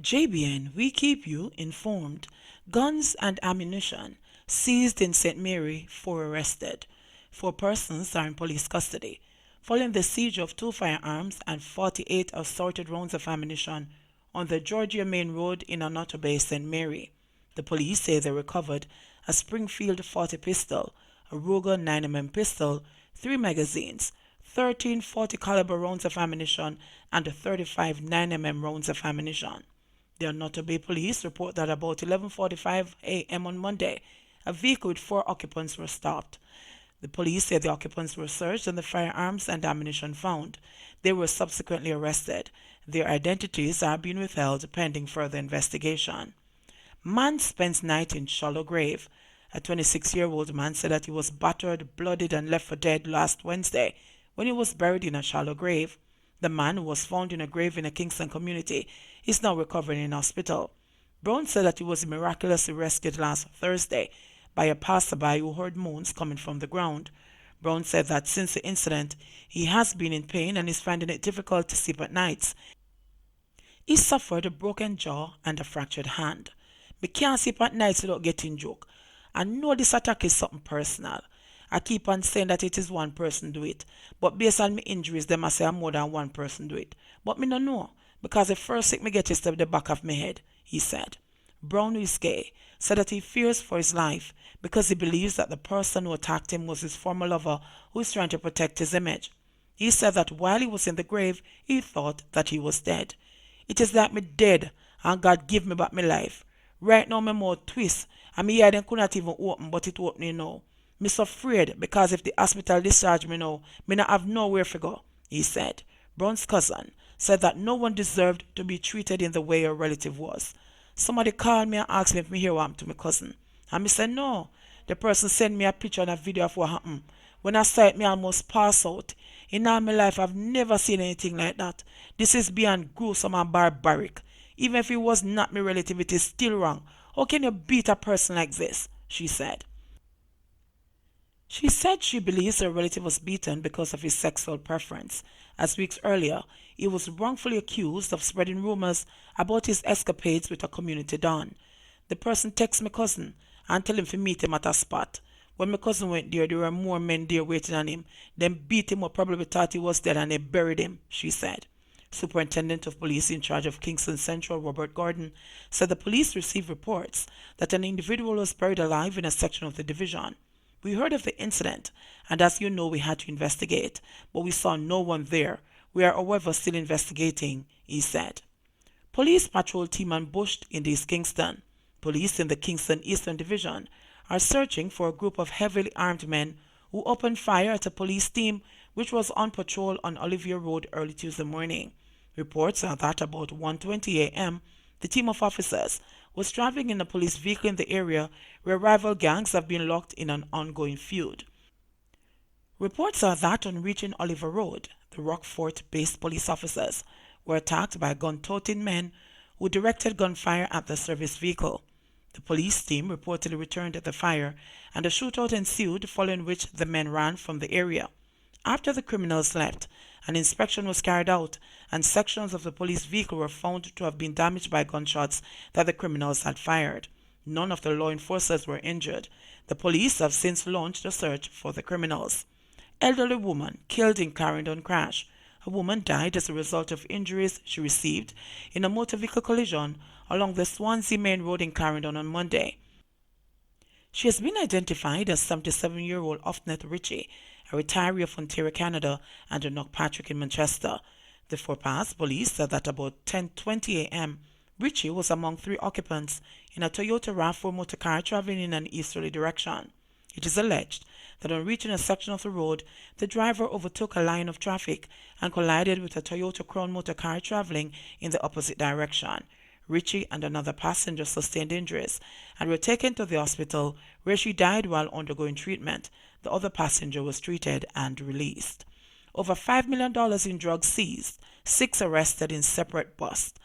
JBN, we keep you informed. Guns and ammunition seized in St. Mary, 4 arrested. 4 persons are in police custody. Following the siege of 2 firearms and 48 assorted rounds of ammunition on the Georgia Main Road in Montego Bay, St. Mary, the police say they recovered a Springfield 40 pistol, a Ruger 9mm pistol, 3 magazines, 13 40 caliber rounds of ammunition, and 35 9mm rounds of ammunition. The Montego Bay police report that about 11:45 a.m. on Monday, a vehicle with 4 occupants were stopped. The police say the occupants were searched and the firearms and ammunition found. They were subsequently arrested. Their identities are being withheld pending further investigation. Man spends night in shallow grave. A 26-year-old man said that he was battered, bloodied, and left for dead last Wednesday when he was buried in a shallow grave. The man, who was found in a grave in a Kingston community, is now recovering in hospital. Brown said that he was miraculously rescued last Thursday by a passerby who heard moans coming from the ground. Brown said that since the incident, he has been in pain and is finding it difficult to sleep at nights. He suffered a broken jaw and a fractured hand. Me can't sleep at nights without getting joke. I know this attack is something personal. I keep on saying that it is one person do it, but based on my injuries, them I say more than one person do it. But me no know, because the first thing me get is to the back of my head, he said. Brown, who is gay, said that he fears for his life because he believes that the person who attacked him was his former lover who is trying to protect his image. He said that while he was in the grave, he thought that he was dead. It is like me dead and God give me back my life. Right now my mouth twist and me eye them could not even open, but it opening now. Me so afraid because if the hospital discharge me now, me not have nowhere to go, he said. Brown's cousin said that no one deserved to be treated in the way a relative was. Somebody called me and asked me if me hear what happened to my cousin. And me said no. The person sent me a picture and a video of what happened. When I saw it, me almost pass out. In all my life, I've never seen anything like that. This is beyond gruesome and barbaric. Even if it was not my relative, it is still wrong. How can you beat a person like this? She said. She said she believes her relative was beaten because of his sexual preference. As weeks earlier, he was wrongfully accused of spreading rumors about his escapades with a community don. The person texted my cousin and tell him to meet him at a spot. When my cousin went there were more men there waiting on him. Then beat him up, probably thought he was dead, and they buried him, she said. Superintendent of Police in charge of Kingston Central, Robert Gordon, said the police received reports that an individual was buried alive in a section of the division. We heard of the incident, and as you know, we had to investigate, but we saw no one there. We are, however, still investigating, he said. Police patrol team ambushed in East Kingston. Police in the Kingston Eastern Division are searching for a group of heavily armed men who opened fire at a police team which was on patrol on Olivier Road early Tuesday morning. Reports are that about 1:20 a.m., the team of officers was traveling in a police vehicle in the area where rival gangs have been locked in an ongoing feud. Reports are that on reaching Oliver Road, the Rockfort-based police officers were attacked by gun-toting men who directed gunfire at the service vehicle. The police team reportedly returned at the fire, and a shootout ensued, following which the men ran from the area. After the criminals left, an inspection was carried out, and sections of the police vehicle were found to have been damaged by gunshots that the criminals had fired. None of the law enforcers were injured. The police have since launched a search for the criminals. Elderly woman killed in Clarendon crash. A woman died as a result of injuries she received in a motor vehicle collision along the Swansea Main Road in Clarendon on Monday. She has been identified as 77-year-old Offnet Ritchie, a retiree of Ontario, Canada, and a Knockpatrick in Manchester. The Fort Pass police said that about 10:20 a.m., Ritchie was among 3 occupants in a Toyota RAV4 motor car traveling in an easterly direction. It is alleged that on reaching a section of the road, the driver overtook a line of traffic and collided with a Toyota Crown motor car traveling in the opposite direction. Ritchie and another passenger sustained injuries and were taken to the hospital, where she died while undergoing treatment. The other passenger was treated and released. Over $5 million in drugs seized, 6 arrested in separate busts.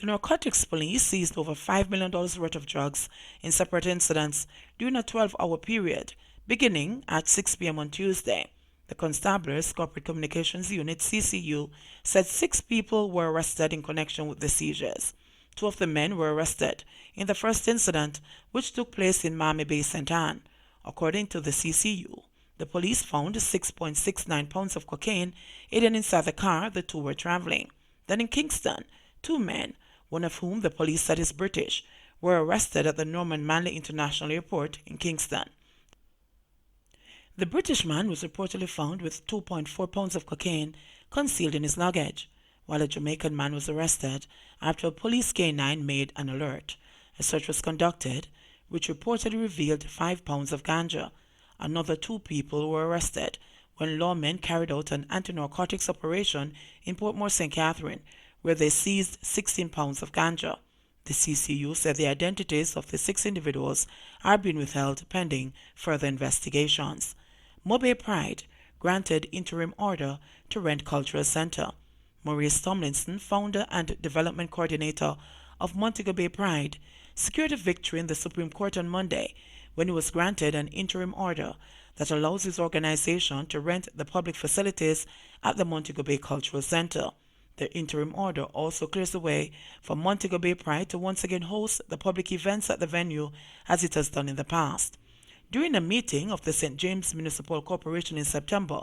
The narcotics police seized over $5 million worth of drugs in separate incidents during a 12-hour period, beginning at 6 p.m. on Tuesday. The Constabulary's Corporate Communications Unit, CCU, said 6 people were arrested in connection with the seizures. 2 of the men were arrested in the first incident, which took place in Montego Bay, St. Anne. According to the CCU, the police found 6.69 pounds of cocaine hidden inside the car the 2 were traveling. Then in Kingston, 2 men, one of whom the police said is British, were arrested at the Norman Manley International Airport in Kingston. The British man was reportedly found with 2.4 pounds of cocaine concealed in his luggage, while a Jamaican man was arrested after a police canine made an alert. A search was conducted, which reportedly revealed 5 pounds of ganja. Another 2 people were arrested when lawmen carried out an anti-narcotics operation in Portmore St. Catherine, where they seized 16 pounds of ganja. The CCU said the identities of the 6 individuals are being withheld pending further investigations. MoBay Pride granted interim order to rent Cultural Centre. Maurice Tomlinson, founder and development coordinator of Montego Bay Pride, secured a victory in the Supreme Court on Monday when he was granted an interim order that allows his organization to rent the public facilities at the Montego Bay Cultural Centre. The interim order also clears the way for Montego Bay Pride to once again host the public events at the venue as it has done in the past. During a meeting of the St. James Municipal Corporation in September,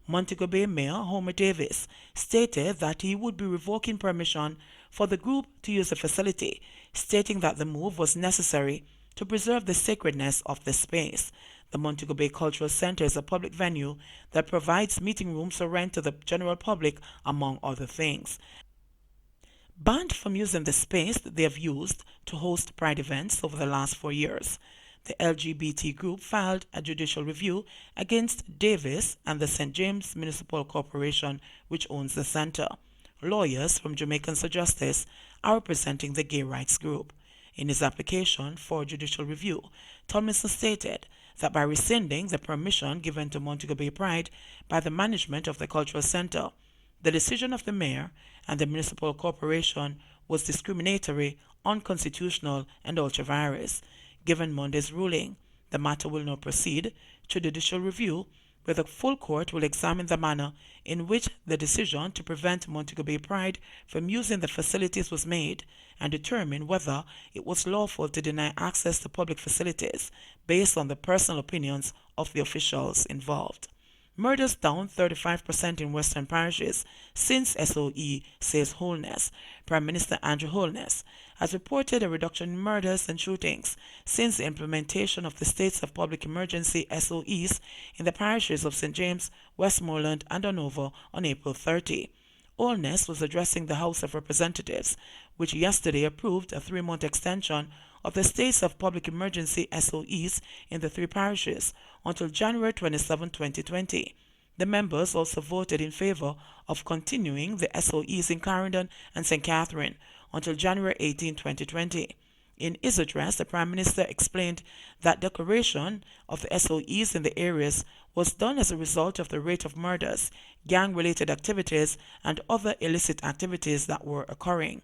Montego Bay Mayor Homer Davis stated that he would be revoking permission for the group to use the facility, stating that the move was necessary to preserve the sacredness of the space. The Montego Bay Cultural Centre is a public venue that provides meeting rooms for rent to the general public, among other things. Banned from using the space that they have used to host Pride events over the last 4 years, the LGBT group filed a judicial review against Davis and the St. James Municipal Corporation, which owns the centre. Lawyers from Jamaicans for Justice are representing the gay rights group. In his application for judicial review, Tomlinson stated that by rescinding the permission given to Montego Bay Pride by the management of the Cultural Centre, the decision of the mayor and the municipal corporation was discriminatory, unconstitutional, and ultra-vires. Given Monday's ruling, the matter will now proceed to judicial review, where the full court will examine the manner in which the decision to prevent Montego Bay Pride from using the facilities was made and determine whether it was lawful to deny access to public facilities based on the personal opinions of the officials involved. Murders down 35% in Western parishes since SOE, says Holness. Prime Minister Andrew Holness has reported a reduction in murders and shootings since the implementation of the states of public emergency SOEs in the parishes of St. James, Westmoreland, and Hanover on April 30. Holness was addressing the House of Representatives, which yesterday approved a 3-month extension of the states of public emergency SOEs in the 3 parishes until January 27, 2020. The members also voted in favor of continuing the SOEs in Clarendon and St. Catherine until January 18, 2020. In his address, the Prime Minister explained that declaration of the SOEs in the areas was done as a result of the rate of murders, gang-related activities, and other illicit activities that were occurring.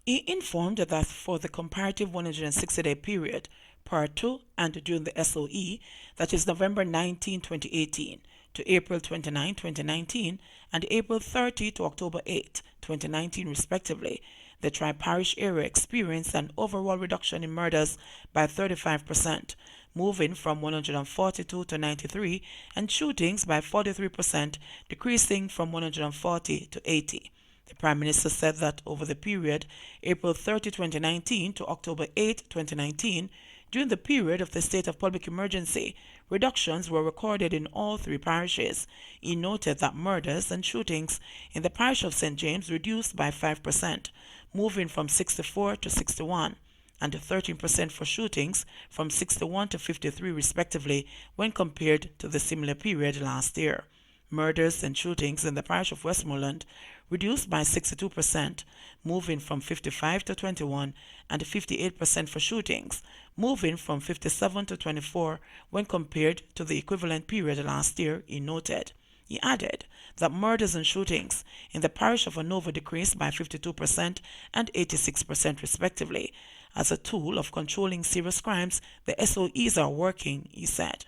He informed that for the comparative 160-day period prior to and during the SOE, that is November 19, 2018 to April 29, 2019, and April 30 to October 8, 2019 respectively, the tri-parish area experienced an overall reduction in murders by 35%, moving from 142 to 93, and shootings by 43%, decreasing from 140 to 80. The Prime Minister said that over the period April 30, 2019 to October 8, 2019, during the period of the state of public emergency, reductions were recorded in all 3 parishes. He noted that murders and shootings in the parish of St. James reduced by 5%, moving from 64 to 61, and 13% for shootings from 61 to 53 respectively when compared to the similar period last year. Murders and shootings in the parish of Westmoreland reduced by 62%, moving from 55 to 21, and 58% for shootings, moving from 57 to 24 when compared to the equivalent period last year, he noted. He added that murders and shootings in the parish of Hanover decreased by 52% and 86% respectively. As a tool of controlling serious crimes, the SOEs are working, he said.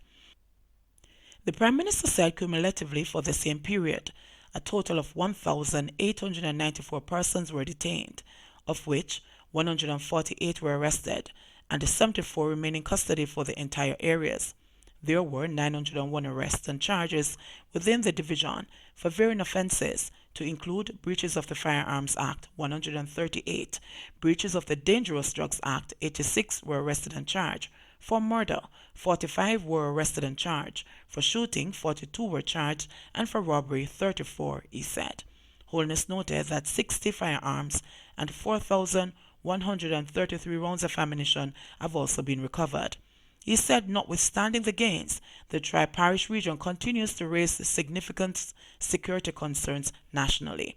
The Prime Minister said cumulatively for the same period, a total of 1,894 persons were detained, of which 148 were arrested and 74 remain in custody for the entire areas. There were 901 arrests and charges within the division for varying offences, to include breaches of the Firearms Act 138, breaches of the Dangerous Drugs Act 86 were arrested and charged. For murder, 45 were arrested and charged. For shooting, 42 were charged, and for robbery, 34, he said. Holness noted that 60 firearms and 4,133 rounds of ammunition have also been recovered. He said notwithstanding the gains, the Tri-Parish region continues to raise significant security concerns nationally.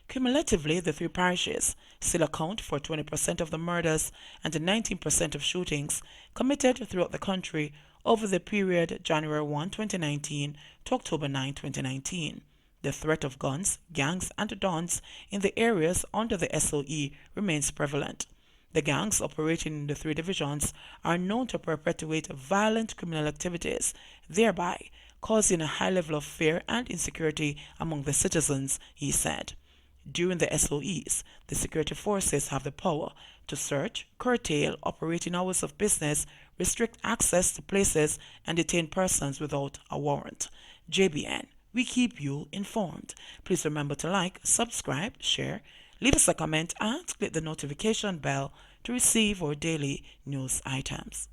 Cumulatively, the three parishes still account for 20% of the murders and 19% of shootings committed throughout the country over the period January 1, 2019 to October 9, 2019. The threat of guns, gangs, and dons in the areas under the SOE remains prevalent. The gangs operating in the three divisions are known to perpetuate violent criminal activities, thereby causing a high level of fear and insecurity among the citizens, he said. During the SOEs, the security forces have the power to search, curtail operating hours of business, restrict access to places, and detain persons without a warrant. JBN, we keep you informed. Please remember to like, subscribe, share, leave us a comment, and click the notification bell to receive our daily news items.